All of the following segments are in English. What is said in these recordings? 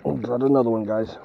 Oh, got another one, guys.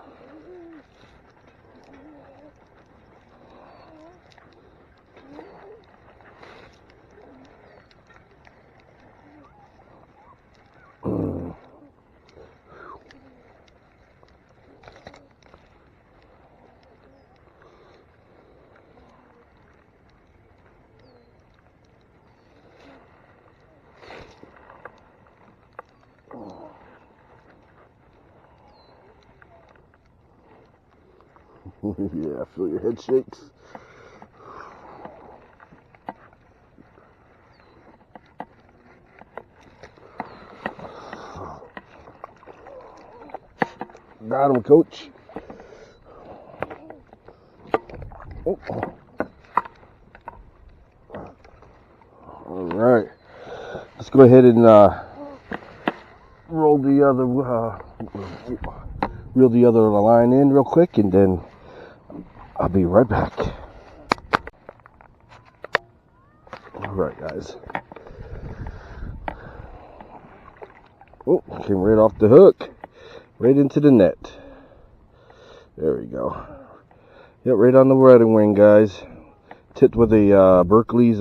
Yeah, I feel your head shakes. Got him, coach. Oh. All right. Let's go ahead and roll the other, reel the other line in real quick, and then I'll be right back. All right, guys. Oh, came right off the hook, right into the net. There we go. Yep, right on the wedding ring, guys. Tipped with a Berkeley's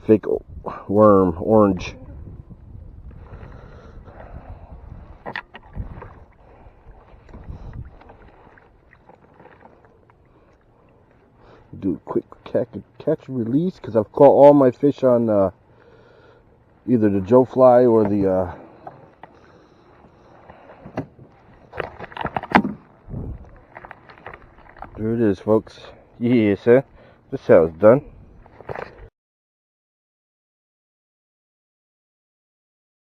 fake worm, orange. Do a quick catch and release, because I've caught all my fish on either the Joe fly or the there it is, folks. Yes, sir. That's how it's done.